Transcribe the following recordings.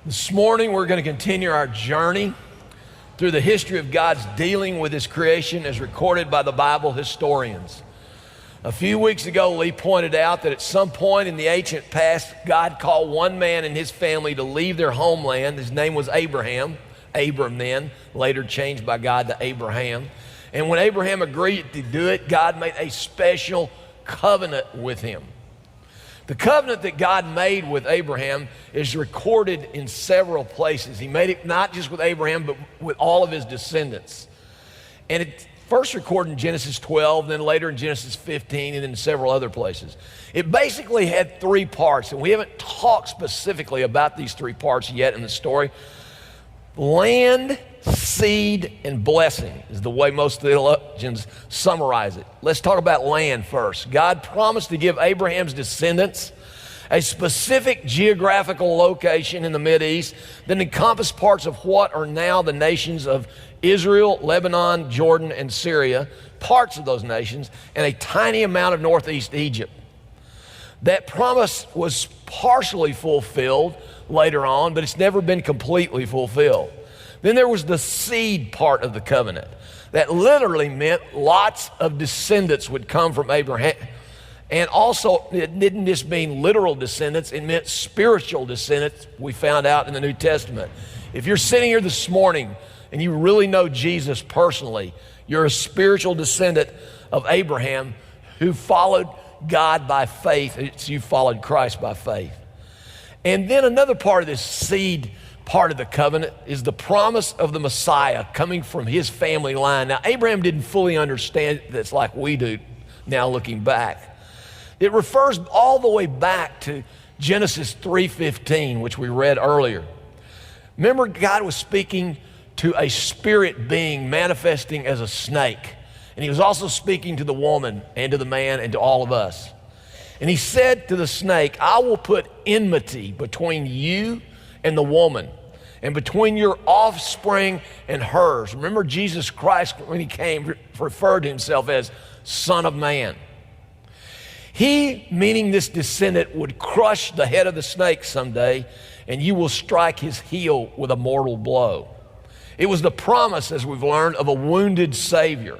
This morning, we're going to continue our journey through the history of God's dealing with His creation as recorded by the Bible historians. A few weeks ago, Lee pointed out that at some point in the ancient past, God called one man and his family to leave their homeland. His name was Abraham, Abram then, later changed by God to Abraham. And when Abraham agreed to do it, God made a special covenant with him. The covenant that God made with Abraham is recorded in several places. He made it not just with Abraham, but with all of his descendants. And it's first recorded in Genesis 12, then later in Genesis 15, and then several other places. It basically had three parts, and we haven't talked specifically about these three parts yet in the story. Land, seed, and blessing is the way most theologians summarize it. Let's talk about land first. God promised to give Abraham's descendants a specific geographical location in the Mideast that encompassed parts of what are now the nations of Israel, Lebanon, Jordan, and Syria, parts of those nations, and a tiny amount of northeast Egypt. That promise was partially fulfilled later on, but it's never been completely fulfilled. Then there was the seed part of the covenant. That literally meant lots of descendants would come from Abraham. And also, it didn't just mean literal descendants, it meant spiritual descendants, we found out in the New Testament. If you're sitting here this morning and you really know Jesus personally, you're a spiritual descendant of Abraham who followed God by faith. You followed Christ by faith. And then another part of this seed part of the covenant is the promise of the Messiah coming from his family line. Now, Abraham didn't fully understand this like we do now looking back. It refers all the way back to Genesis 3:15, which we read earlier. Remember, God was speaking to a spirit being manifesting as a snake. And he was also speaking to the woman and to the man and to all of us. And he said to the snake, I will put enmity between you and the woman, and between your offspring and hers. Remember, Jesus Christ, when he came, referred to himself as Son of Man. He, meaning this descendant, would crush the head of the snake someday, and you will strike his heel with a mortal blow. It was the promise, as we've learned, of a wounded Savior,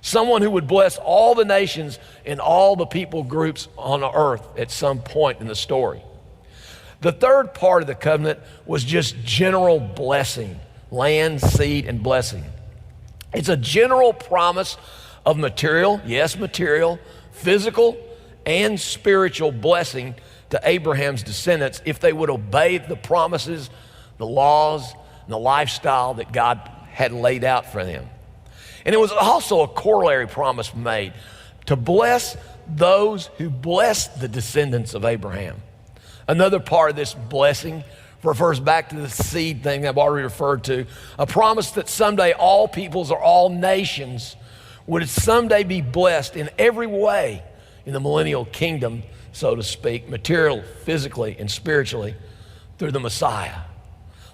someone who would bless all the nations and all the people groups on earth at some point in the story. The third part of the covenant was just general blessing, land, seed, and blessing. It's a general promise of material, yes, material, physical, and spiritual blessing to Abraham's descendants if they would obey the promises, the laws, and the lifestyle that God had laid out for them. And it was also a corollary promise made to bless those who blessed the descendants of Abraham. Another part of this blessing refers back to the seed thing that I've already referred to, a promise that someday all peoples or all nations would someday be blessed in every way in the millennial kingdom, so to speak, material, physically, and spiritually through the Messiah.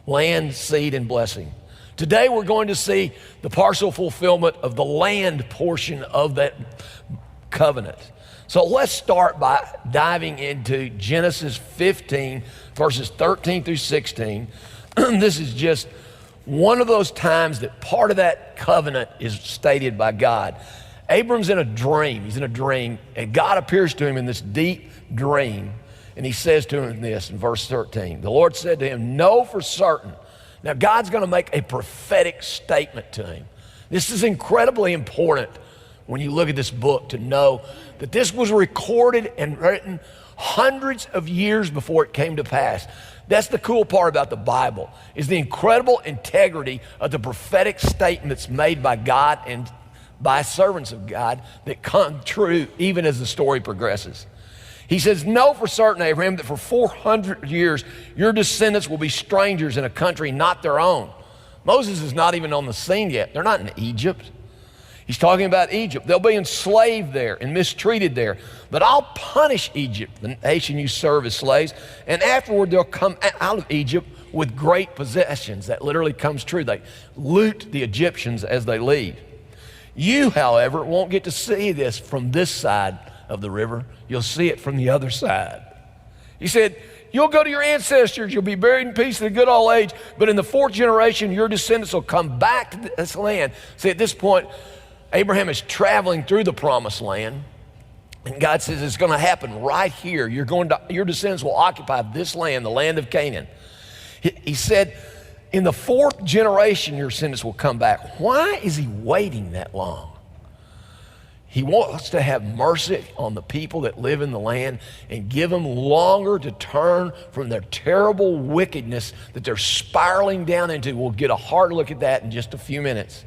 Land, seed, and blessing. Today we're going to see the partial fulfillment of the land portion of that covenant. So let's start by diving into Genesis 15, verses 13 through 16. This is just one of those times that part of that covenant is stated by God. Abram's in a dream. He's in a dream, and God appears to him in this deep dream, and he says to him this in verse 13. The Lord said to him, know for certain. Now, God's going to make a prophetic statement to him. This is incredibly important when you look at this book to know that this was recorded and written hundreds of years before it came to pass. That's the cool part about the Bible, is the incredible integrity of the prophetic statements made by God and by servants of God that come true even as the story progresses. He says, know for certain, Abraham, that for 400 years your descendants will be strangers in a country not their own. Moses is not even on the scene yet. They're not in Egypt. He's talking about Egypt. They'll be enslaved there and mistreated there. But I'll punish Egypt, the nation you serve as slaves, and afterward they'll come out of Egypt with great possessions. That literally comes true. They loot the Egyptians as they leave. You, however, won't get to see this from this side of the river. You'll see it from the other side. He said, you'll go to your ancestors, you'll be buried in peace in a good old age, but in the fourth generation, your descendants will come back to this land. See, at this point, Abraham is traveling through the promised land, and God says it's going to happen right here. Your descendants will occupy this land, the land of Canaan. He said, in the fourth generation, your descendants will come back. Why is he waiting that long? He wants to have mercy on the people that live in the land and give them longer to turn from their terrible wickedness that they're spiraling down into. We'll get a hard look at that in just a few minutes.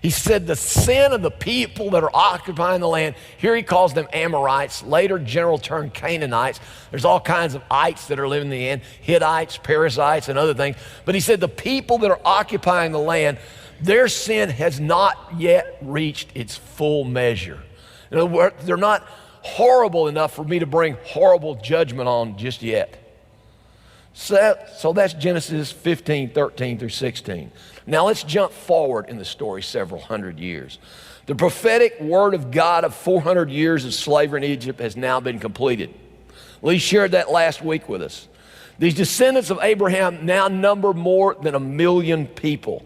He said the sin of the people that are occupying the land, here he calls them Amorites, later general term Canaanites. There's all kinds of ites that are living in the land, Hittites, Perizzites, and other things. But he said the people that are occupying the land, their sin has not yet reached its full measure. In other words, they're not horrible enough for me to bring horrible judgment on just yet. So that's Genesis 15, 13 through 16. Now let's jump forward in the story several hundred years. The prophetic word of God of 400 years of slavery in Egypt has now been completed. Lee shared that last week with us. These descendants of Abraham now number more than 1 million people.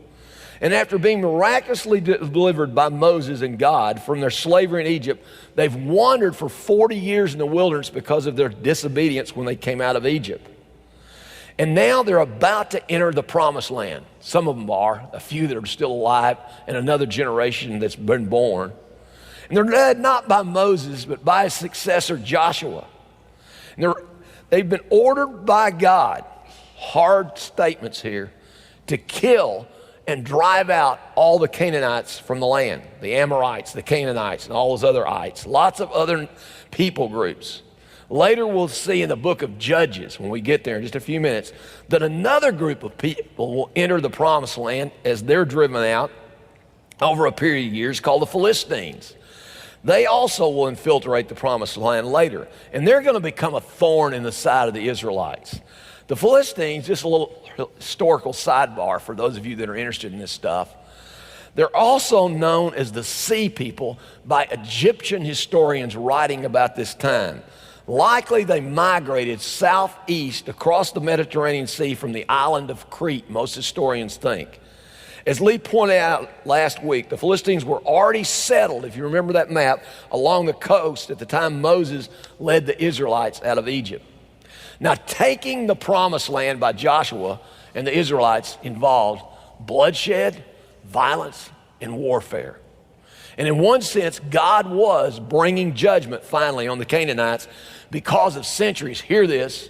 And after being miraculously delivered by Moses and God from their slavery in Egypt, they've wandered for 40 years in the wilderness because of their disobedience when they came out of Egypt. And now they're about to enter the promised land. Some of them are, a few that are still alive, and another generation that's been born. And they're led not by Moses, but by his successor, Joshua. And they've been ordered by God, hard statements here, to kill and drive out all the Canaanites from the land, the Amorites, the Canaanites, and all those other ites, lots of other people groups. Later we'll see in the book of Judges, when we get there in just a few minutes, that another group of people will enter the promised land as they're driven out over a period of years called the Philistines. They also will infiltrate the promised land later, and they're going to become a thorn in the side of the Israelites. The Philistines, just a little historical sidebar for those of you that are interested in this stuff, they're also known as the Sea People by Egyptian historians writing about this time. Likely they migrated southeast across the Mediterranean Sea from the island of Crete, most historians think. As Lee pointed out last week, the Philistines were already settled, if you remember that map, along the coast at the time Moses led the Israelites out of Egypt. Now, taking the promised land by Joshua and the Israelites involved bloodshed, violence, and warfare. And in one sense, God was bringing judgment finally on the Canaanites because of centuries, hear this,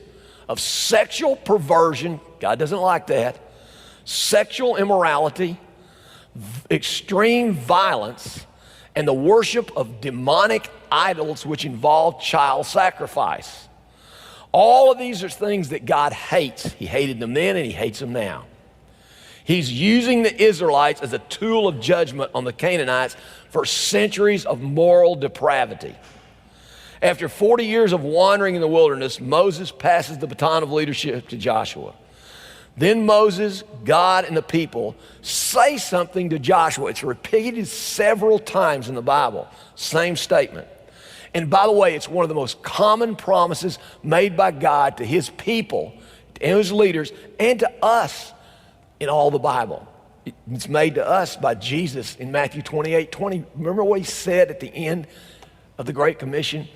of sexual perversion, God doesn't like that, sexual immorality, extreme violence, and the worship of demonic idols which involve child sacrifice. All of these are things that God hates. He hated them then and he hates them now. He's using the Israelites as a tool of judgment on the Canaanites for centuries of moral depravity. After 40 years of wandering in the wilderness, Moses passes the baton of leadership to Joshua. Then Moses, God, and the people say something to Joshua. It's repeated several times in the Bible, same statement. And by the way, it's one of the most common promises made by God to his people, to his leaders, and to us in all the Bible. It's made to us by Jesus in Matthew 28:20. Remember what he said at the end of the Great Commission?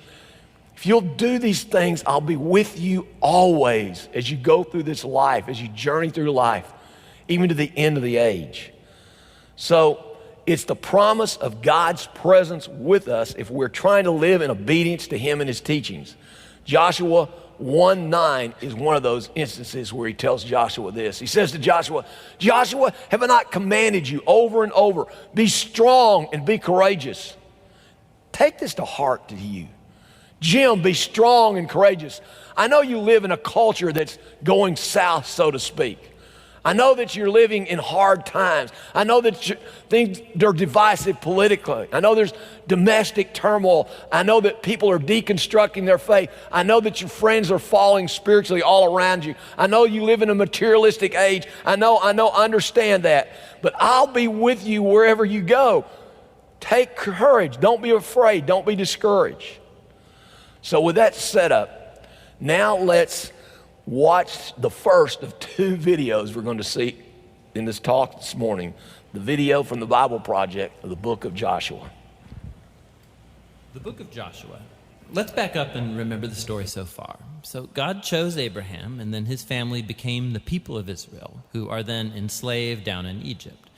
If you'll do these things, I'll be with you always as you go through this life, as you journey through life, even to the end of the age. So it's the promise of God's presence with us if we're trying to live in obedience to him and his teachings. Joshua 1:9 is one of those instances where he tells Joshua this. He says to Joshua, Joshua, have I not commanded you over and over, be strong and be courageous? Take this to heart to you. Jim, be strong and courageous. I know you live in a culture that's going south, so to speak. I know that you're living in hard times. I know that things are divisive politically. I know there's domestic turmoil. I know that people are deconstructing their faith. I know that your friends are falling spiritually all around you. I know you live in a materialistic age. I understand that. But I'll be with you wherever you go. Take courage. Don't be afraid. Don't be discouraged. So with that set up, now let's watch the first of two videos we're going to see in this talk this morning. The video from the Bible Project of the book of Joshua. The book of Joshua. Let's back up and remember the story so far. So God chose Abraham, and then his family became the people of Israel, who are then enslaved down in Egypt.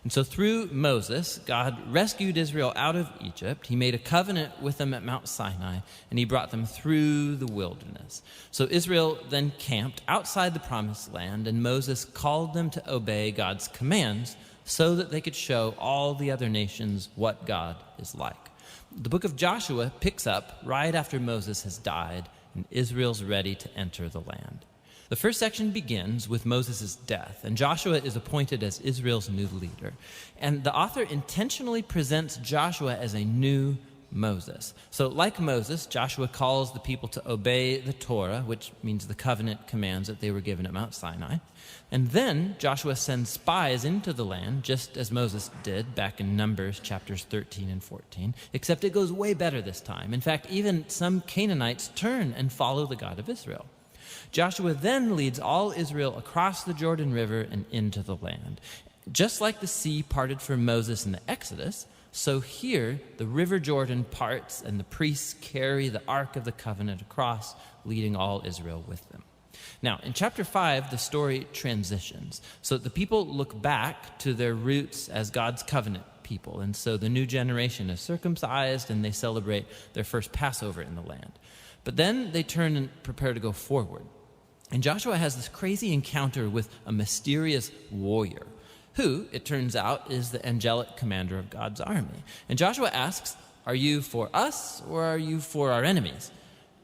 And so through Moses, God rescued Israel out of Egypt. He made a covenant with them at Mount Sinai, and he brought them through the wilderness. So Israel then camped outside the promised land, and Moses called them to obey God's commands so that they could show all the other nations what God is like. The book of Joshua picks up right after Moses has died, and Israel's ready to enter the land. The first section begins with Moses' death, and Joshua is appointed as Israel's new leader. And the author intentionally presents Joshua as a new Moses. So like Moses, Joshua calls the people to obey the Torah, which means the covenant commands that they were given at Mount Sinai. And then Joshua sends spies into the land, just as Moses did back in Numbers chapters 13 and 14, except it goes way better this time. In fact, even some Canaanites turn and follow the God of Israel. Joshua then leads all Israel across the Jordan River and into the land. Just like the sea parted for Moses in the Exodus, so here the river Jordan parts and the priests carry the Ark of the Covenant across, leading all Israel with them. Now, in chapter 5, the story transitions. So the people look back to their roots as God's covenant people. And so the new generation is circumcised and they celebrate their first Passover in the land. But then they turn and prepare to go forward. And Joshua has this crazy encounter with a mysterious warrior who, it turns out, is the angelic commander of God's army. And Joshua asks, "Are you for us or are you for our enemies?"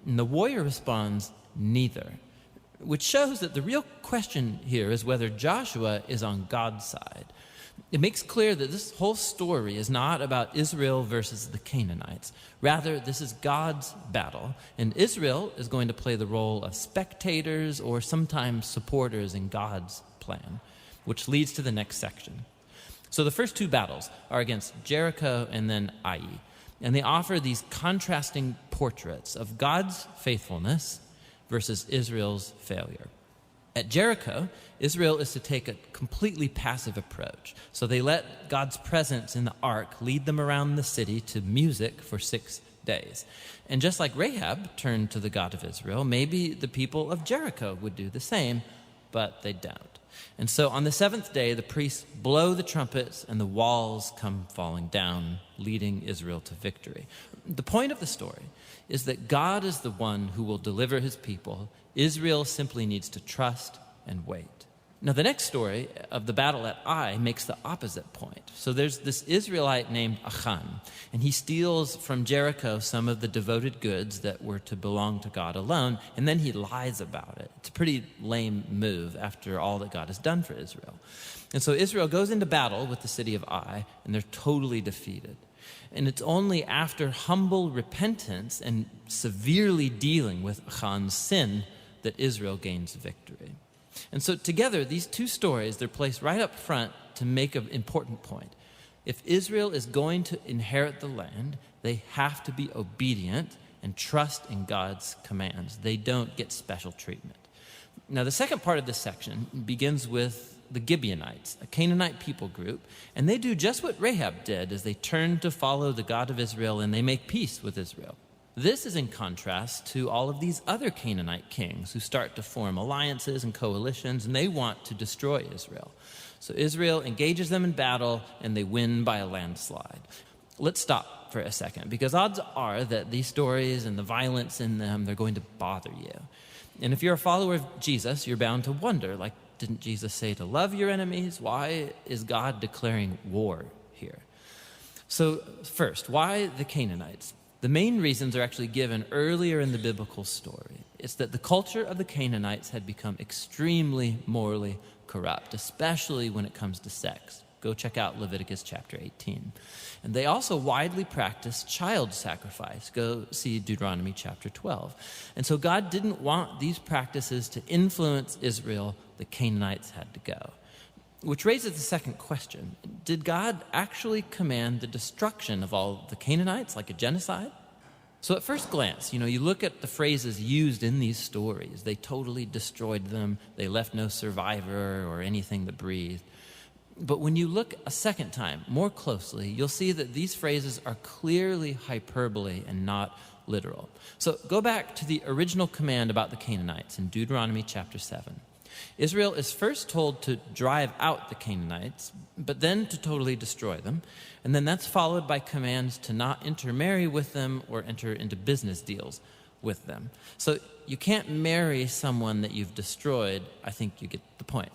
And the warrior responds, "Neither," which shows that the real question here is whether Joshua is on God's side. It makes clear that this whole story is not about Israel versus the Canaanites. Rather, this is God's battle, and Israel is going to play the role of spectators or sometimes supporters in God's plan, which leads to the next section. So the first two battles are against Jericho and then Ai, and they offer these contrasting portraits of God's faithfulness versus Israel's failure. At Jericho, Israel is to take a completely passive approach. So they let God's presence in the ark lead them around the city to music for 6 days. And just like Rahab turned to the God of Israel, maybe the people of Jericho would do the same, but they don't. And so on the seventh day, the priests blow the trumpets and the walls come falling down, leading Israel to victory. The point of the story is that God is the one who will deliver his people. Israel simply needs to trust and wait. Now, the next story of the battle at Ai makes the opposite point. So there's this Israelite named Achan, and he steals from Jericho some of the devoted goods that were to belong to God alone, and then he lies about it. It's a pretty lame move after all that God has done for Israel. And so Israel goes into battle with the city of Ai, and they're totally defeated. And it's only after humble repentance and severely dealing with Achan's sin that Israel gains victory. And so together, these two stories, they're placed right up front to make an important point. If Israel is going to inherit the land, they have to be obedient and trust in God's commands. They don't get special treatment. Now, the second part of this section begins with the Gibeonites, a Canaanite people group, and they do just what Rahab did as they turn to follow the God of Israel and they make peace with Israel. This is in contrast to all of these other Canaanite kings who start to form alliances and coalitions, and they want to destroy Israel. So Israel engages them in battle, and they win by a landslide. Let's stop for a second, because odds are that these stories and the violence in them, they're going to bother you. And if you're a follower of Jesus, you're bound to wonder, like, didn't Jesus say to love your enemies? Why is God declaring war here? So first, why the Canaanites? The main reasons are actually given earlier in the biblical story. It's that the culture of the Canaanites had become extremely morally corrupt, especially when it comes to sex. Go check out Leviticus chapter 18. And they also widely practiced child sacrifice. Go see Deuteronomy chapter 12. And so God didn't want these practices to influence Israel. The Canaanites had to go. Which raises the second question. Did God actually command the destruction of all the Canaanites, like a genocide? So at first glance, you look at the phrases used in these stories. They totally destroyed them. They left no survivor or anything that breathed. But when you look a second time, more closely, you'll see that these phrases are clearly hyperbole and not literal. So go back to the original command about the Canaanites in Deuteronomy chapter 7. Israel is first told to drive out the Canaanites, but then to totally destroy them. And then that's followed by commands to not intermarry with them or enter into business deals with them. So you can't marry someone that you've destroyed. I think you get the point.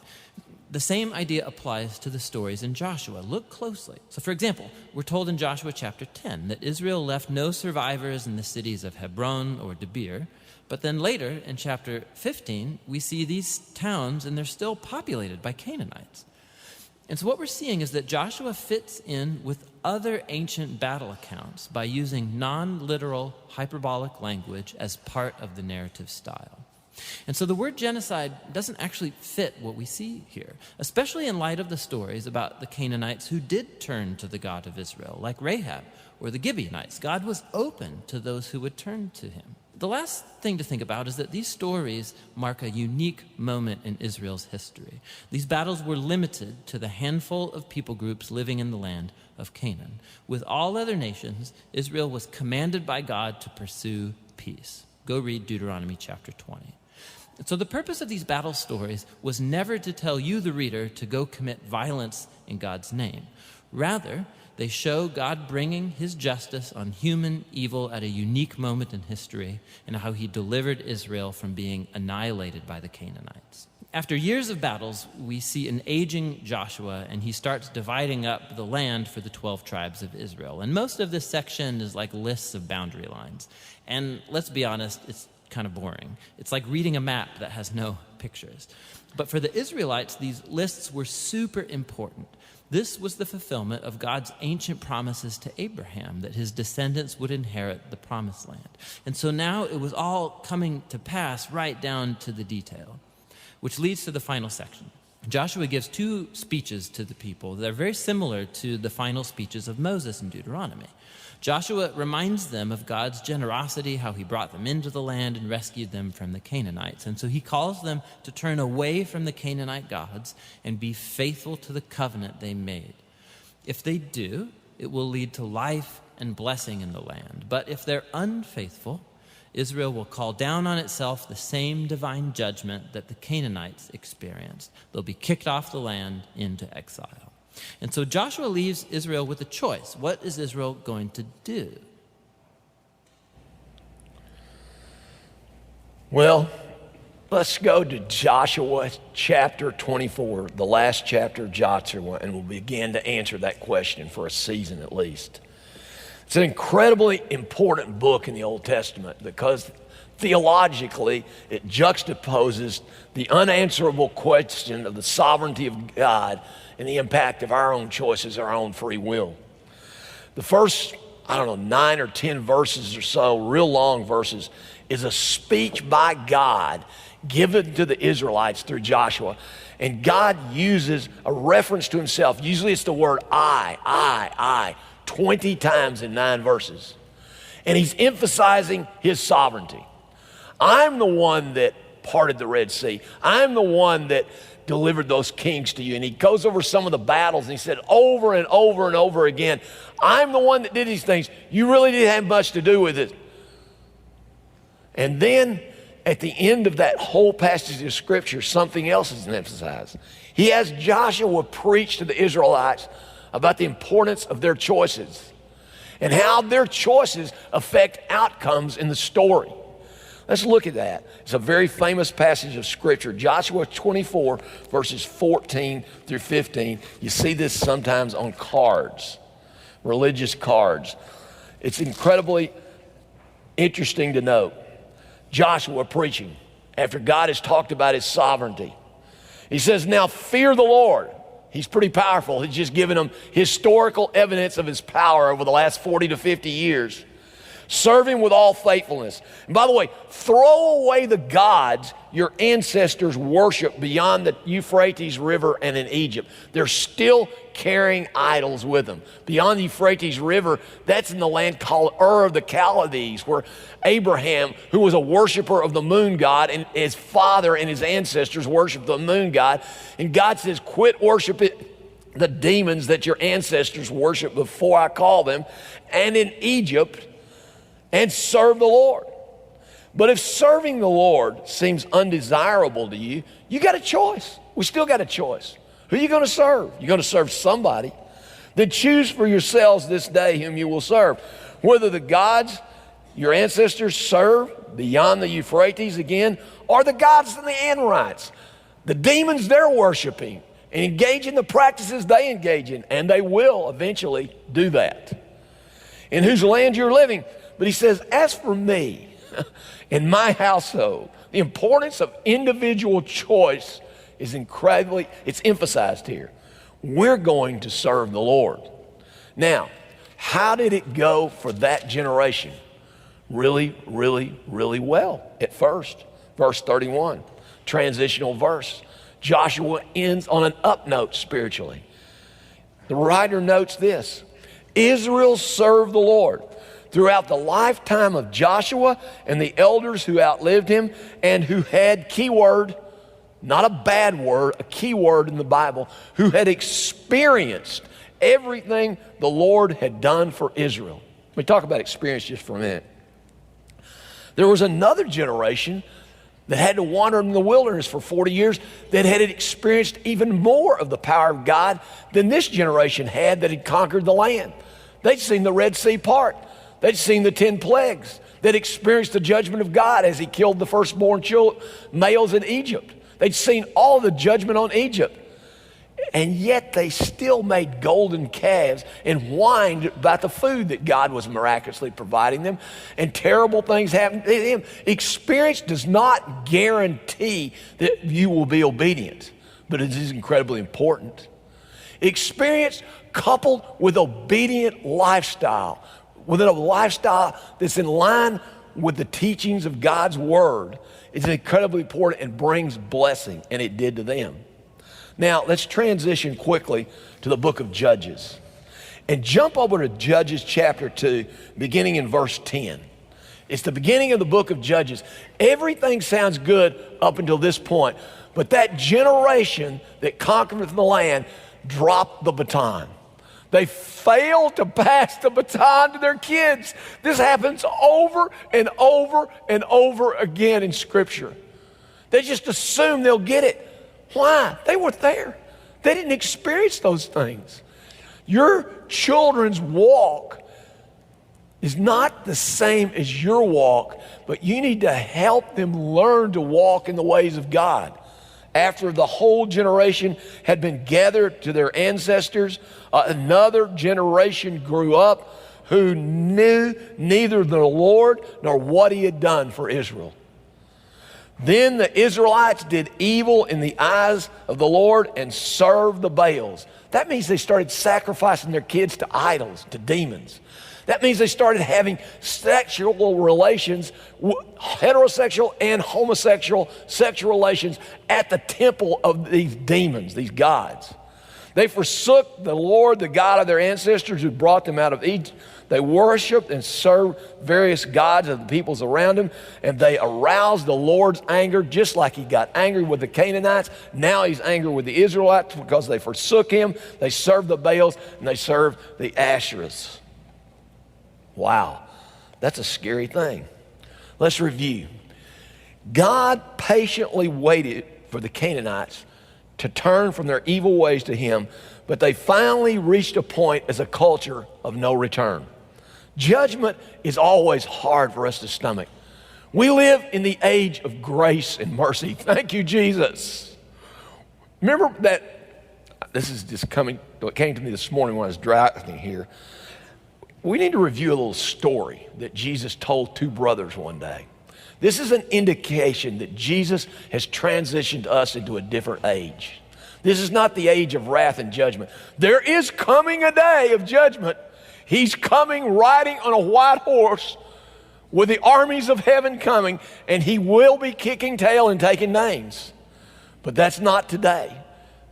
The same idea applies to the stories in Joshua. Look closely. So for example, we're told in Joshua chapter 10 that Israel left no survivors in the cities of Hebron or Debir. But then later in chapter 15, we see these towns and they're still populated by Canaanites. And so what we're seeing is that Joshua fits in with other ancient battle accounts by using non-literal hyperbolic language as part of the narrative style. And so the word genocide doesn't actually fit what we see here, especially in light of the stories about the Canaanites who did turn to the God of Israel, like Rahab or the Gibeonites. God was open to those who would turn to him. The last thing to think about is that these stories mark a unique moment in Israel's history. These battles were limited to the handful of people groups living in the land of Canaan. With all other nations, Israel was commanded by God to pursue peace. Go read Deuteronomy chapter 20. So the purpose of these battle stories was never to tell you, the reader, to go commit violence in God's name. Rather, they show God bringing his justice on human evil at a unique moment in history and how he delivered Israel from being annihilated by the Canaanites. After years of battles, we see an aging Joshua, and he starts dividing up the land for the 12 tribes of Israel. And most of this section is like lists of boundary lines. And let's be honest, it's kind of boring. It's like reading a map that has no pictures. But for the Israelites, these lists were super important. This was the fulfillment of God's ancient promises to Abraham, that his descendants would inherit the promised land. And so now it was all coming to pass right down to the detail, which leads to the final section. Joshua gives two speeches to the people that are very similar to the final speeches of Moses in Deuteronomy. Joshua reminds them of God's generosity, how he brought them into the land and rescued them from the Canaanites. And so he calls them to turn away from the Canaanite gods and be faithful to the covenant they made. If they do, it will lead to life and blessing in the land. But if they're unfaithful, Israel will call down on itself the same divine judgment that the Canaanites experienced. They'll be kicked off the land into exile. And so Joshua leaves Israel with a choice. What is Israel going to do? Well, let's go to Joshua chapter 24, the last chapter of Joshua, and we'll begin to answer that question for a season at least. It's an incredibly important book in the Old Testament because theologically it juxtaposes the unanswerable question of the sovereignty of God and the impact of our own choices, our own free will. The first, 9 or 10 verses or so, real long verses, is a speech by God given to the Israelites through Joshua. And God uses a reference to himself. Usually it's the word I, 20 times in 9 verses. And he's emphasizing his sovereignty. I'm the one that parted the Red Sea. I'm the one that delivered those kings to you. And he goes over some of the battles and he said over and over and over again, I'm the one that did these things. You really didn't have much to do with it. And then at the end of that whole passage of scripture, something else is emphasized. He has Joshua preach to the Israelites about the importance of their choices and how their choices affect outcomes in the story. Let's look at that. It's a very famous passage of Scripture, Joshua 24, verses 14 through 15. You see this sometimes on cards, religious cards. It's incredibly interesting to note. Joshua preaching after God has talked about his sovereignty. He says, now fear the Lord. He's pretty powerful. He's just given them historical evidence of his power over the last 40 to 50 years. Serve him with all faithfulness. And by the way, throw away the gods your ancestors worshiped beyond the Euphrates River and in Egypt. They're still carrying idols with them. Beyond the Euphrates River, that's in the land called Ur of the Chaldees, where Abraham, who was a worshiper of the moon god, and his father and his ancestors worshiped the moon god. And God says, quit worshiping the demons that your ancestors worshiped before I call them, and in Egypt, and serve the Lord. But if serving the Lord seems undesirable to you, you got a choice. We still got a choice. Who are you going to serve? You're going to serve somebody. Then choose for yourselves this day whom you will serve. Whether the gods your ancestors served beyond the Euphrates again, or the gods of the Amorites, the demons they're worshiping, and engage in the practices they engage in, and they will eventually do that. In whose land you're living. But he says, as for me, in my household, the importance of individual choice is it's emphasized here. We're going to serve the Lord. Now, how did it go for that generation? Really, really, really well at first. Verse 31, transitional verse. Joshua ends on an up note spiritually. The writer notes this: Israel served the Lord throughout the lifetime of Joshua and the elders who outlived him and who had, keyword, not a bad word, a key word in the Bible, who had experienced everything the Lord had done for Israel. Let me talk about experience just for a minute. There was another generation that had to wander in the wilderness for 40 years that had experienced even more of the power of God than this generation had that had conquered the land. They'd seen the Red Sea part. They'd seen the 10 plagues. They'd experienced the judgment of God as he killed the firstborn males in Egypt. They'd seen all the judgment on Egypt. And yet they still made golden calves and whined about the food that God was miraculously providing them. And terrible things happened to them. Experience does not guarantee that you will be obedient, but it is incredibly important. Experience coupled with obedient lifestyle, with a lifestyle that's in line with the teachings of God's word, is incredibly important and brings blessing, and it did to them. Now, let's transition quickly to the book of Judges and jump over to Judges chapter 2, beginning in verse 10. It's the beginning of the book of Judges. Everything sounds good up until this point, but that generation that conquered the land dropped the baton. They failed to pass the baton to their kids. This happens over and over and over again in Scripture. They just assume they'll get it. Why? They weren't there. They didn't experience those things. Your children's walk is not the same as your walk, but you need to help them learn to walk in the ways of God. After the whole generation had been gathered to their ancestors, another generation grew up who knew neither the Lord nor what he had done for Israel. Then the Israelites did evil in the eyes of the Lord and served the Baals. That means they started sacrificing their kids to idols, to demons. That means they started having sexual relations, heterosexual and homosexual sexual relations at the temple of these demons, these gods. They forsook the Lord, the God of their ancestors who brought them out of Egypt. They worshiped and served various gods of the peoples around them, and they aroused the Lord's anger just like he got angry with the Canaanites. Now he's angry with the Israelites because they forsook him. They served the Baals, and they served the Asherahs. Wow, that's a scary thing. Let's review. God patiently waited for the Canaanites to turn from their evil ways to him, but they finally reached a point as a culture of no return. Judgment is always hard for us to stomach. We live in the age of grace and mercy. Thank you, Jesus. Remember that, this is just what came to me this morning when I was driving here. We need to review a little story that Jesus told two brothers one day. This is an indication that Jesus has transitioned us into a different age. This is not the age of wrath and judgment. There is coming a day of judgment. He's coming riding on a white horse with the armies of heaven coming, and he will be kicking tail and taking names. But that's not today.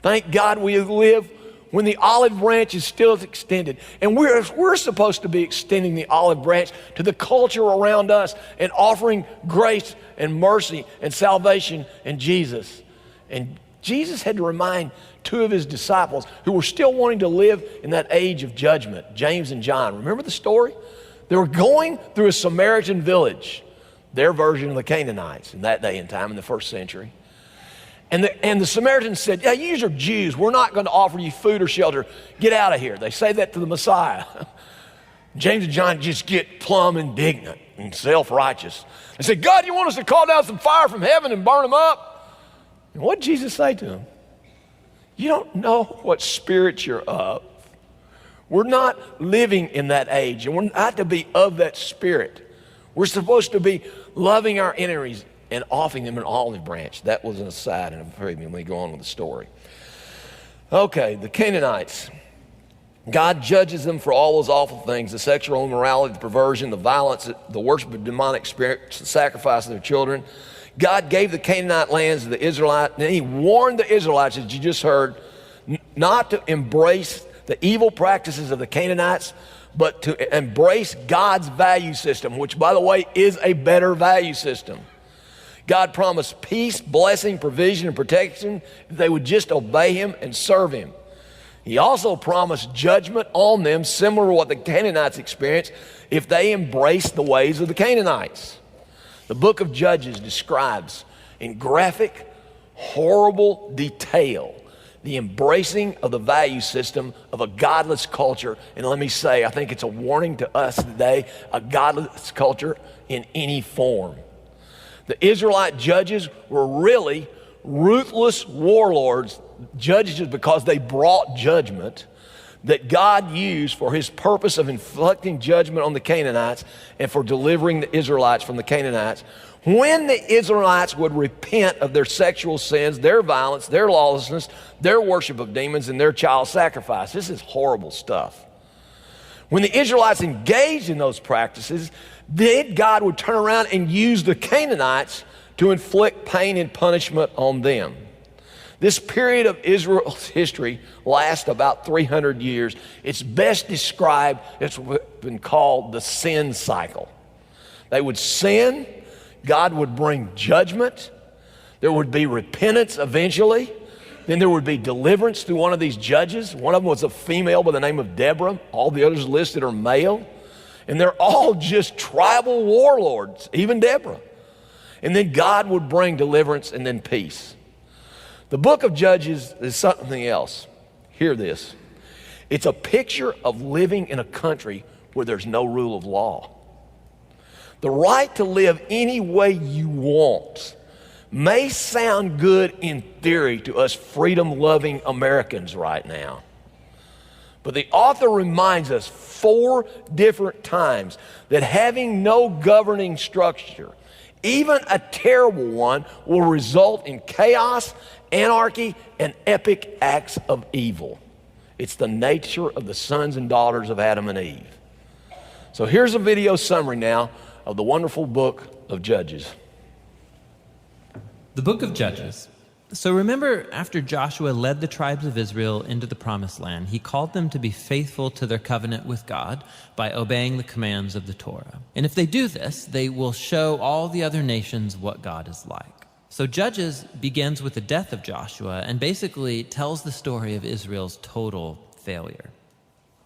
Thank God we live when the olive branch is still extended. And we're supposed to be extending the olive branch to the culture around us and offering grace and mercy and salvation in Jesus. And Jesus had to remind two of his disciples who were still wanting to live in that age of judgment, James and John. Remember the story? They were going through a Samaritan village, their version of the Canaanites in that day and time in the first century. And the Samaritans said, yeah, you are Jews. We're not going to offer you food or shelter. Get out of here. They say that to the Messiah. James and John just get plumb indignant and self-righteous. They said, God, you want us to call down some fire from heaven and burn them up? And what did Jesus say to them? You don't know what spirit you're of. We're not living in that age, and we're not to be of that spirit. We're supposed to be loving our enemies and offering them an olive branch. That was an aside and a preview. Let me go on with the story. Okay, the Canaanites. God judges them for all those awful things, the sexual immorality, the perversion, the violence, the worship of demonic spirits, the sacrifice of their children. God gave the Canaanite lands to the Israelites, and he warned the Israelites, as you just heard, not to embrace the evil practices of the Canaanites, but to embrace God's value system, which, by the way, is a better value system. God promised peace, blessing, provision, and protection if they would just obey him and serve him. He also promised judgment on them, similar to what the Canaanites experienced if they embraced the ways of the Canaanites. The book of Judges describes in graphic, horrible detail the embracing of the value system of a godless culture. And let me say, I think it's a warning to us today, a godless culture in any form. The Israelite judges were really ruthless warlords, judges because they brought judgment that God used for his purpose of inflicting judgment on the Canaanites and for delivering the Israelites from the Canaanites. When the Israelites would repent of their sexual sins, their violence, their lawlessness, their worship of demons, and their child sacrifice. This is horrible stuff. When the Israelites engaged in those practices, then God would turn around and use the Canaanites to inflict pain and punishment on them. This period of Israel's history lasts about 300 years. It's best described, it's been called the sin cycle. They would sin, God would bring judgment, there would be repentance eventually, then there would be deliverance through one of these judges. One of them was a female by the name of Deborah. All the others listed are male. And they're all just tribal warlords, even Deborah. And then God would bring deliverance and then peace. The book of Judges is something else. Hear this. It's a picture of living in a country where there's no rule of law. The right to live any way you want may sound good in theory to us freedom-loving Americans right now. But the author reminds us 4 different times that having no governing structure, even a terrible one, will result in chaos, anarchy, and epic acts of evil. It's the nature of the sons and daughters of Adam and Eve. So here's a video summary now of the wonderful book of Judges. The book of Judges. So remember, after Joshua led the tribes of Israel into the promised land, he called them to be faithful to their covenant with God by obeying the commands of the Torah. And if they do this, they will show all the other nations what God is like. So Judges begins with the death of Joshua and basically tells the story of Israel's total failure.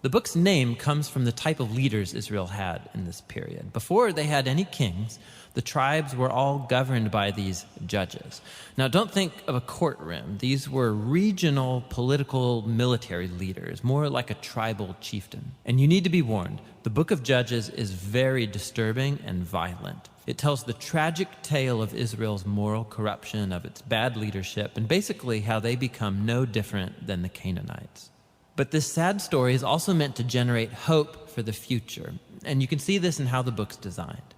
The book's name comes from the type of leaders Israel had in this period. Before they had any kings, the tribes were all governed by these judges. Now, don't think of a courtroom. These were regional political military leaders, more like a tribal chieftain. And you need to be warned, the book of Judges is very disturbing and violent. It tells the tragic tale of Israel's moral corruption, of its bad leadership, and basically how they become no different than the Canaanites. But this sad story is also meant to generate hope for the future. And you can see this in how the book's designed.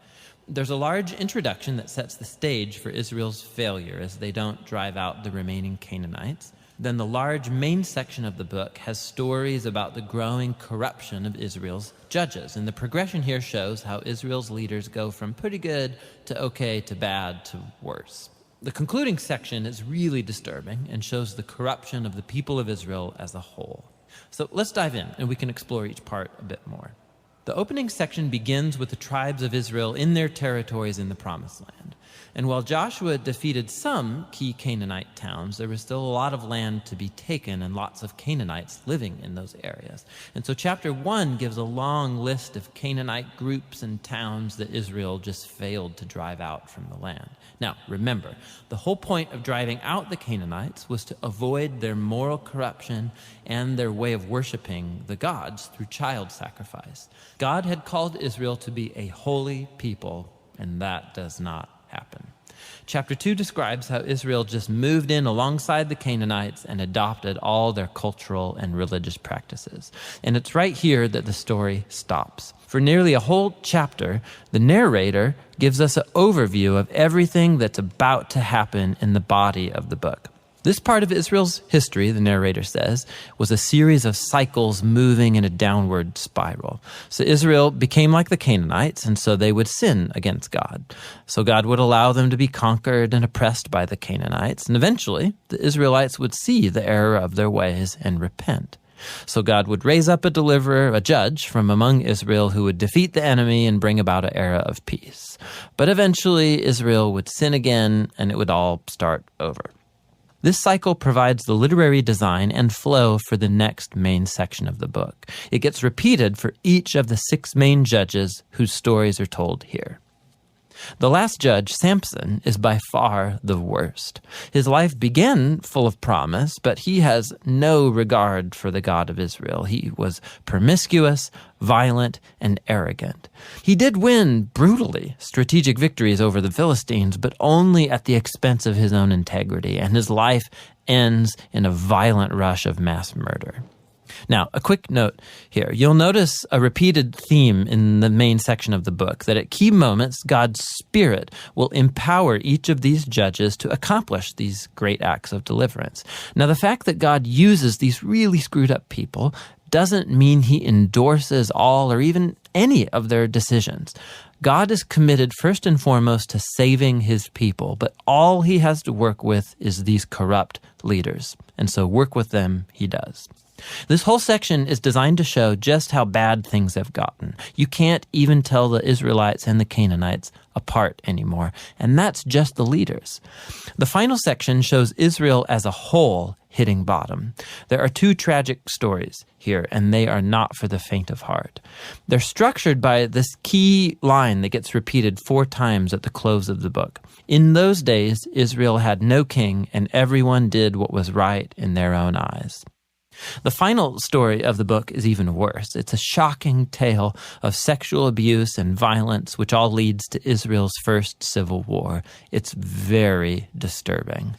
There's a large introduction that sets the stage for Israel's failure as they don't drive out the remaining Canaanites. Then the large main section of the book has stories about the growing corruption of Israel's judges. And the progression here shows how Israel's leaders go from pretty good to okay to bad to worse. The concluding section is really disturbing and shows the corruption of the people of Israel as a whole. So let's dive in and we can explore each part a bit more. The opening section begins with the tribes of Israel in their territories in the Promised Land. And while Joshua defeated some key Canaanite towns, there was still a lot of land to be taken and lots of Canaanites living in those areas. And so chapter 1 gives a long list of Canaanite groups and towns that Israel just failed to drive out from the land. Now, remember, the whole point of driving out the Canaanites was to avoid their moral corruption and their way of worshiping the gods through child sacrifice. God had called Israel to be a holy people, and that does not happen. Chapter 2 describes how Israel just moved in alongside the Canaanites and adopted all their cultural and religious practices. And it's right here that the story stops. For nearly a whole chapter, the narrator gives us an overview of everything that's about to happen in the body of the book. This part of Israel's history, the narrator says, was a series of cycles moving in a downward spiral. So Israel became like the Canaanites, and so they would sin against God. So God would allow them to be conquered and oppressed by the Canaanites, and eventually the Israelites would see the error of their ways and repent. So God would raise up a deliverer, a judge from among Israel who would defeat the enemy and bring about an era of peace. But eventually Israel would sin again, and it would all start over. This cycle provides the literary design and flow for the next main section of the book. It gets repeated for each of the 6 main judges whose stories are told here. The last judge, Samson, is by far the worst. His life began full of promise, but he has no regard for the God of Israel. He was promiscuous, violent, and arrogant. He did win brutally strategic victories over the Philistines, but only at the expense of his own integrity, and his life ends in a violent rush of mass murder. Now, a quick note here. You'll notice a repeated theme in the main section of the book, that at key moments, God's Spirit will empower each of these judges to accomplish these great acts of deliverance. Now, the fact that God uses these really screwed up people doesn't mean he endorses all or even any of their decisions. God is committed first and foremost to saving his people, but all he has to work with is these corrupt leaders. And so work with them he does. This whole section is designed to show just how bad things have gotten. You can't even tell the Israelites and the Canaanites apart anymore, and that's just the leaders. The final section shows Israel as a whole hitting bottom. There are 2 tragic stories here, and they are not for the faint of heart. They're structured by this key line that gets repeated 4 times at the close of the book. In those days, Israel had no king, and everyone did what was right in their own eyes. The final story of the book is even worse. It's a shocking tale of sexual abuse and violence, which all leads to Israel's first civil war. It's very disturbing.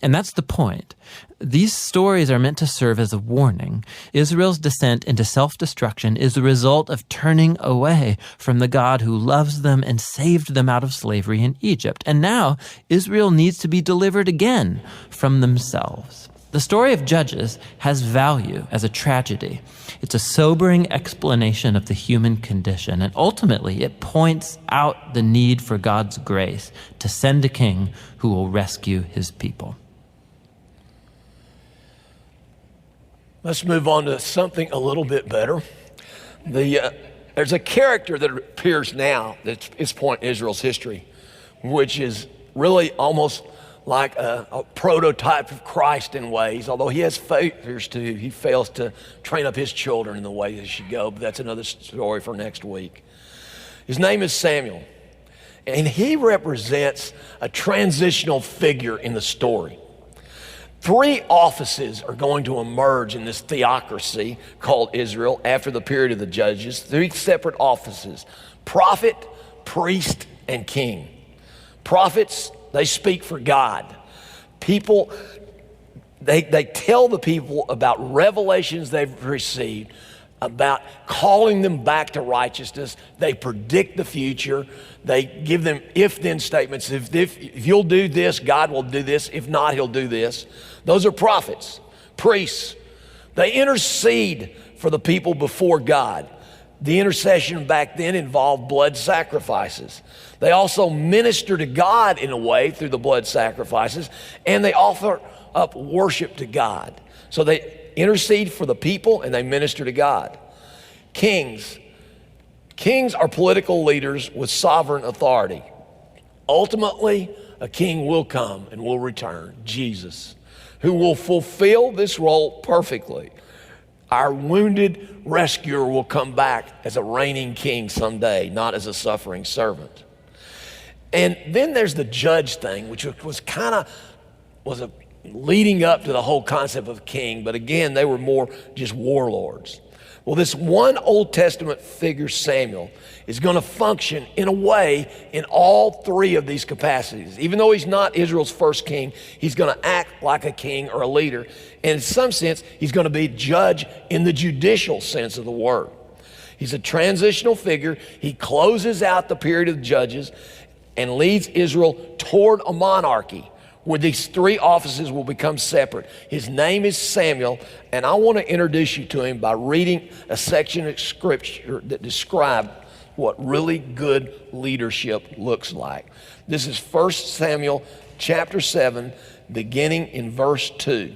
And that's the point. These stories are meant to serve as a warning. Israel's descent into self-destruction is the result of turning away from the God who loves them and saved them out of slavery in Egypt. And now Israel needs to be delivered again from themselves. The story of Judges has value as a tragedy. It's a sobering explanation of the human condition, and ultimately it points out the need for God's grace to send a king who will rescue his people. Let's move on to something a little bit better. There's a character that appears now that's its point in Israel's history, which is really almost like a prototype of Christ in ways, although he has failures too. He fails to train up his children in the way they should go, but that's another story for next week. His name is Samuel, and he represents a transitional figure in the story. 3 offices are going to emerge in this theocracy called Israel after the period of the judges. 3 separate offices: prophet, priest, and king. Prophets, they speak for God. People, they tell the people about revelations they've received about calling them back to righteousness. They predict the future. They give them if-then statements. If you'll do this, God will do this. If not, he'll do this. Those are prophets, priests. They intercede for the people before God. The intercession back then involved blood sacrifices. They also minister to God in a way through the blood sacrifices, and they offer up worship to God. So they intercede for the people and they minister to God. Kings are political leaders with sovereign authority. Ultimately, a king will come and will return, Jesus, who will fulfill this role perfectly. Our wounded rescuer will come back as a reigning king someday, not as a suffering servant. And then there's the judge thing, which was a leading up to the whole concept of king, but again, they were more just warlords. Well, this one Old Testament figure, Samuel, is going to function in a way in all three of these capacities. Even though he's not Israel's first king, he's going to act like a king or a leader. And in some sense, he's going to be judge in the judicial sense of the word. He's a transitional figure. He closes out the period of the judges and leads Israel toward a monarchy, where these three offices will become separate. His name is Samuel, and I want to introduce you to him by reading a section of scripture that describes what really good leadership looks like. This is 1 Samuel chapter 7, beginning in verse 2.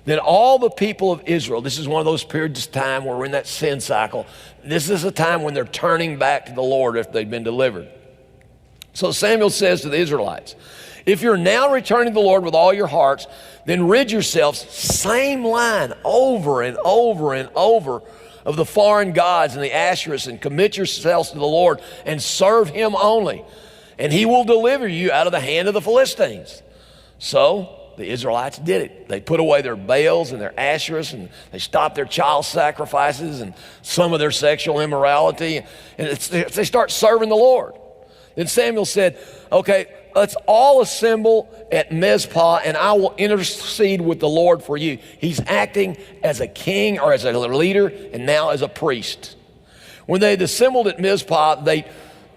Then all the people of Israel, this is one of those periods of time where we're in that sin cycle. This is a time when they're turning back to the Lord if they've been delivered. So Samuel says to the Israelites, if you're now returning to the Lord with all your hearts, then rid yourselves, same line, over and over and over, of the foreign gods and the Asherahs, and commit yourselves to the Lord and serve him only, and he will deliver you out of the hand of the Philistines. So the Israelites did it. They put away their Baals and their Asherahs, and they stopped their child sacrifices and some of their sexual immorality, and they start serving the Lord. Then Samuel said, okay, let's all assemble at Mizpah, and I will intercede with the Lord for you. He's acting as a king or as a leader, and now as a priest. When they had assembled at Mizpah, they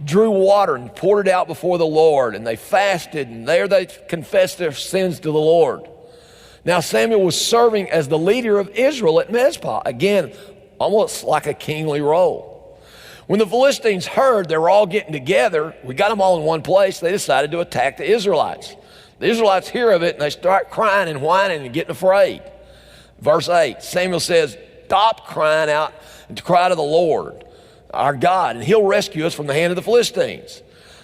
drew water and poured it out before the Lord, and they fasted, and there they confessed their sins to the Lord. Now Samuel was serving as the leader of Israel at Mizpah. Again, almost like a kingly role. When the Philistines heard they were all getting together, we got them all in one place, they decided to attack the Israelites. The Israelites hear of it and they start crying and whining and getting afraid. Verse 8, Samuel says, stop crying out and to cry to the Lord, our God, and he'll rescue us from the hand of the Philistines.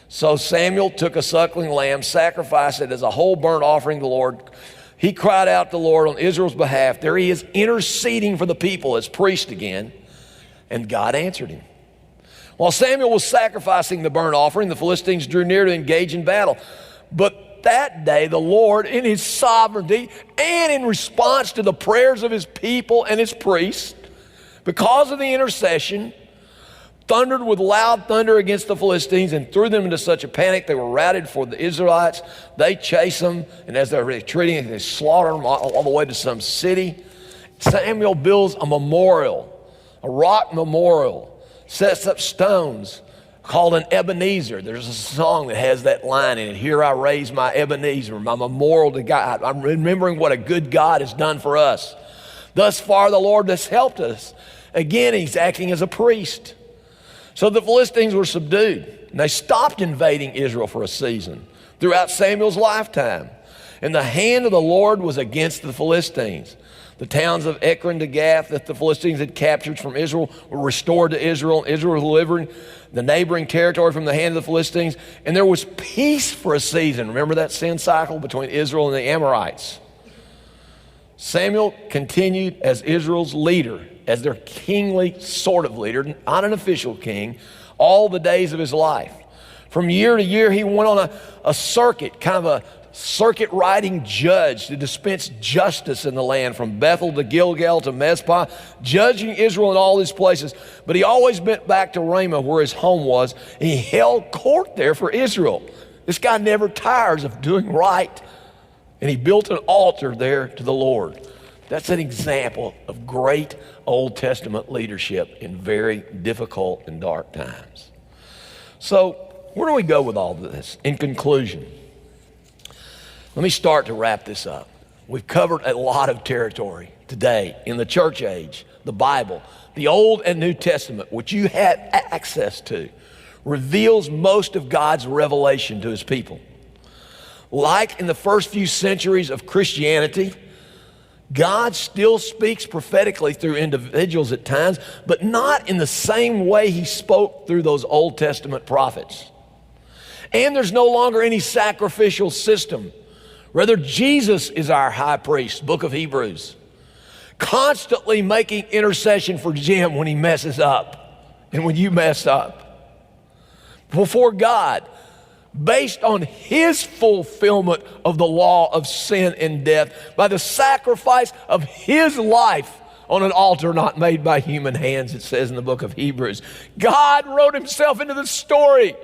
So Samuel took a suckling lamb, sacrificed it as a whole burnt offering to the Lord. He cried out to the Lord on Israel's behalf. There he is interceding for the people as priest again, and God answered him. While Samuel was sacrificing the burnt offering, the Philistines drew near to engage in battle. But that day, the Lord, in his sovereignty and in response to the prayers of his people and his priests, because of the intercession, thundered with loud thunder against the Philistines and threw them into such a panic they were routed for the Israelites. They chased them, and as they're retreating, they slaughtered them all the way to some city. Samuel builds a memorial, a rock memorial, sets up stones called an Ebenezer. There's a song that has that line in it. Here I raise my Ebenezer, my memorial to God. I'm remembering what a good God has done for us. Thus far the Lord has helped us. Again, he's acting as a priest. So the Philistines were subdued, and they stopped invading Israel for a season throughout Samuel's lifetime. And the hand of the Lord was against the Philistines. The towns of Ekron to Gath that the Philistines had captured from Israel were restored to Israel. Israel was delivering the neighboring territory from the hand of the Philistines. And there was peace for a season. Remember that sin cycle between Israel and the Amorites? Samuel continued as Israel's leader, as their kingly sort of leader, not an official king, all the days of his life. From year to year, he went on a circuit, kind of a circuit riding judge to dispense justice in the land, from Bethel to Gilgal to Mizpah, judging Israel in all these places. But he always went back to Ramah, where his home was, and he held court there for Israel. This guy never tires of doing right. And he built an altar there to the Lord. That's an example of great Old Testament leadership in very difficult and dark times. So, where do we go with all of this? In conclusion, let me start to wrap this up. We've covered a lot of territory today in the church age, the Bible, the Old and New Testament, which you had access to, reveals most of God's revelation to his people. Like in the first few centuries of Christianity, God still speaks prophetically through individuals at times, but not in the same way he spoke through those Old Testament prophets. And there's no longer any sacrificial system. Rather, Jesus is our high priest, book of Hebrews, constantly making intercession for Jim when he messes up and when you mess up before God, based on his fulfillment of the law of sin and death by the sacrifice of his life on an altar not made by human hands, it says in the book of Hebrews. God wrote himself into the story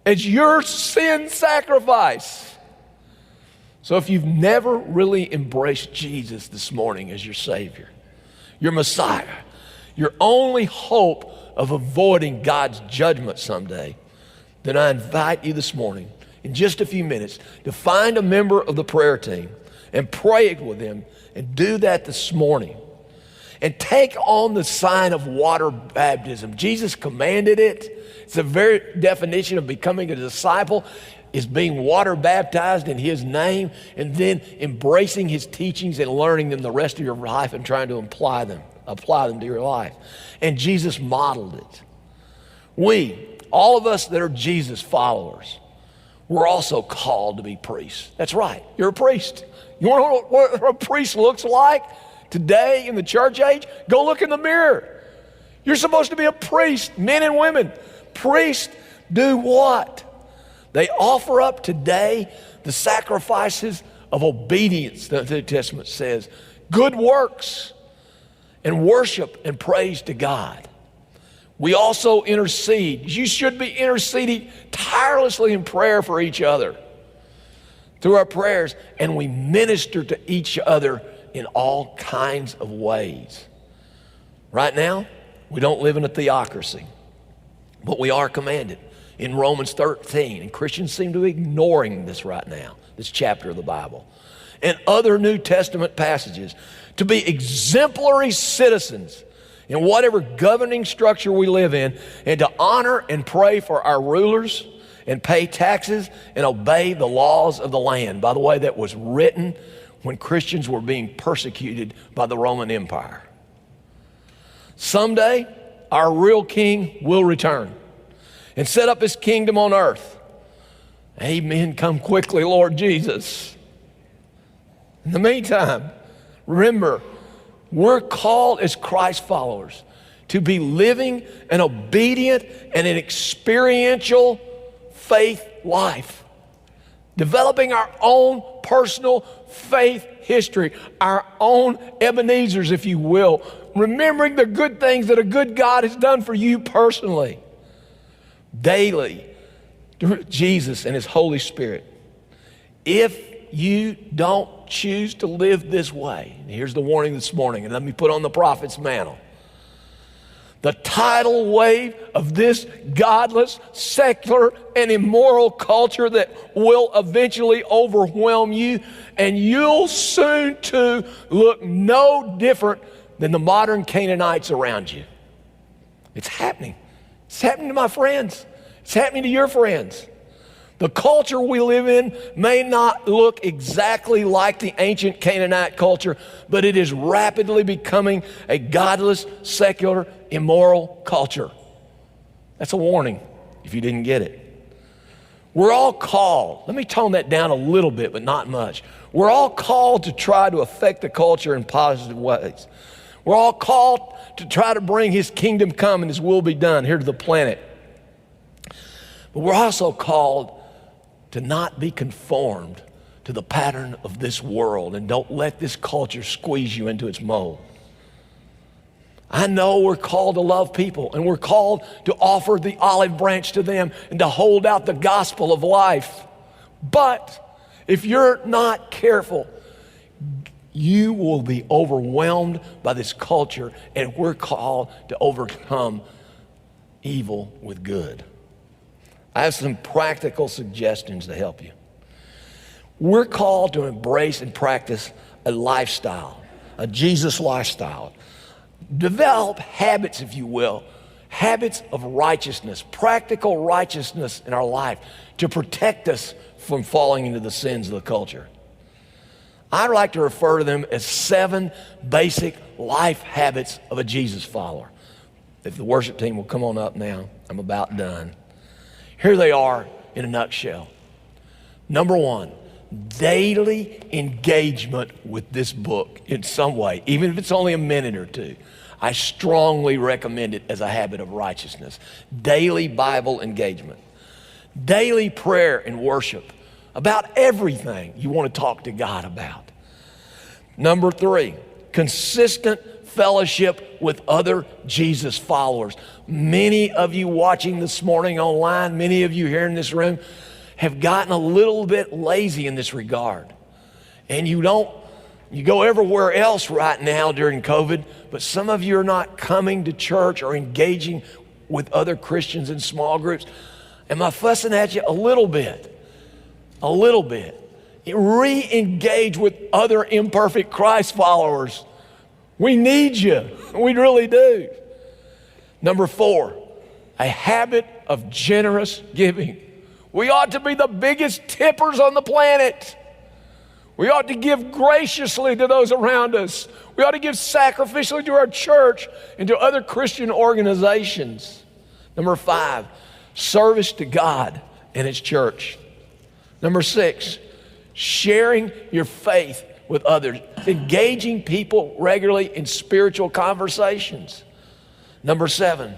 as your sin sacrifice. So if you've never really embraced Jesus this morning as your Savior, your Messiah, your only hope of avoiding God's judgment someday, then I invite you this morning, in just a few minutes, to find a member of the prayer team and pray with them, and do that this morning. And take on the sign of water baptism. Jesus commanded it. It's the very definition of becoming a disciple, is being water baptized in his name and then embracing his teachings and learning them the rest of your life and trying to apply them to your life. And Jesus modeled it. All of us that are Jesus followers, we're also called to be priests. That's right, you're a priest. You want to know what a priest looks like today in the church age? Go look in the mirror. You're supposed to be a priest, men and women. Priests do what? They offer up today the sacrifices of obedience, the New Testament says, good works, and worship and praise to God. We also intercede. You should be interceding tirelessly in prayer for each other through our prayers, and we minister to each other in all kinds of ways. Right now, we don't live in a theocracy, but we are commanded in Romans 13, and Christians seem to be ignoring this right now, this chapter of the Bible, and other New Testament passages, to be exemplary citizens in whatever governing structure we live in, and to honor and pray for our rulers and pay taxes and obey the laws of the land. By the way, that was written when Christians were being persecuted by the Roman Empire. Someday, our real king will return and set up his kingdom on earth. Amen. Come quickly, Lord Jesus. In the meantime, remember, we're called as Christ followers to be living an obedient and an experiential faith life, developing our own personal faith history, our own Ebenezer's, if you will, remembering the good things that a good God has done for you personally, daily, through Jesus and his Holy Spirit. If you don't choose to live this way, and here's the warning this morning, and let me put on the prophet's mantle. The tidal wave of this godless, secular, and immoral culture that will eventually overwhelm you, and you'll soon too look no different than the modern Canaanites around you. It's happening. It's happening to my friends. It's happening to your friends. The culture we live in may not look exactly like the ancient Canaanite culture, but it is rapidly becoming a godless, secular, immoral culture. That's a warning if you didn't get it. We're all called, let me tone that down a little bit, but not much. We're all called to try to affect the culture in positive ways. We're all called to try to bring his kingdom come and his will be done here to the planet. But we're also called to not be conformed to the pattern of this world, and don't let this culture squeeze you into its mold. I know we're called to love people, and we're called to offer the olive branch to them and to hold out the gospel of life. But if you're not careful, You will be overwhelmed by this culture, and we're called to overcome evil with good. I have some practical suggestions to help you. We're called to embrace and practice a lifestyle, a Jesus lifestyle. Develop habits, if you will, habits of righteousness, practical righteousness in our life to protect us from falling into the sins of the culture. I like to refer to them as 7 basic life habits of a Jesus follower. If the worship team will come on up now, I'm about done. Here they are in a nutshell. Number 1, daily engagement with this book in some way, even if it's only a minute or 2. I strongly recommend it as a habit of righteousness. Daily Bible engagement. Daily prayer and worship about everything you want to talk to God about. Number 3, consistent fellowship with other Jesus followers. Many of you watching this morning online, many of you here in this room have gotten a little bit lazy in this regard. And you go everywhere else right now during COVID, but some of you are not coming to church or engaging with other Christians in small groups. Am I fussing at you? A little bit. Re-engage with other imperfect Christ followers. We need you. We really do. Number 4, a habit of generous giving. We ought to be the biggest tippers on the planet. We ought to give graciously to those around us. We ought to give sacrificially to our church and to other Christian organizations. Number 5, service to God and His church. Number 6, sharing your faith with others, engaging people regularly in spiritual conversations. Number 7,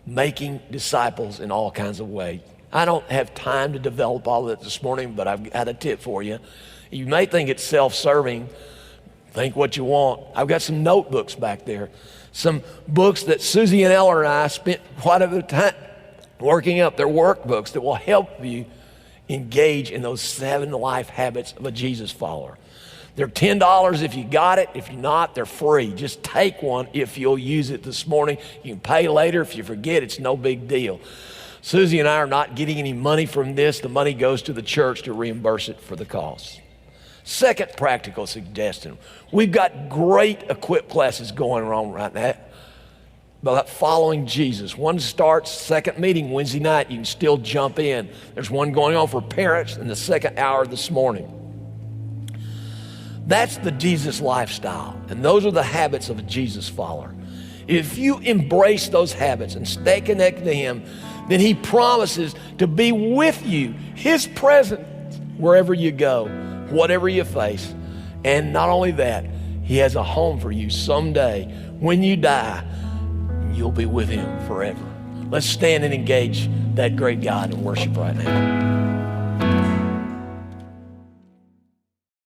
making disciples in all kinds of ways. I don't have time to develop all of that this morning, but I've got a tip for you. You may think it's self-serving. Think what you want. I've got some notebooks back there, some books that Susie and Eller and I spent quite a bit of time working up. They're workbooks that will help you engage in those 7 life habits of a Jesus follower. They're $10 if you got it. If you're not, they're free. Just take one if you'll use it this morning. You can pay later. If you forget, it's no big deal. Susie and I are not getting any money from this. The money goes to the church to reimburse it for the cost. Second practical suggestion. We've got great equip classes going on right now about following Jesus. One starts, second meeting Wednesday night. You can still jump in. There's one going on for parents in the second hour this morning. That's the Jesus lifestyle, and those are the habits of a Jesus follower. If you embrace those habits and stay connected to Him, then He promises to be with you, His presence, wherever you go, whatever you face. And not only that, He has a home for you someday. When you die, you'll be with Him forever. Let's stand and engage that great God and worship right now.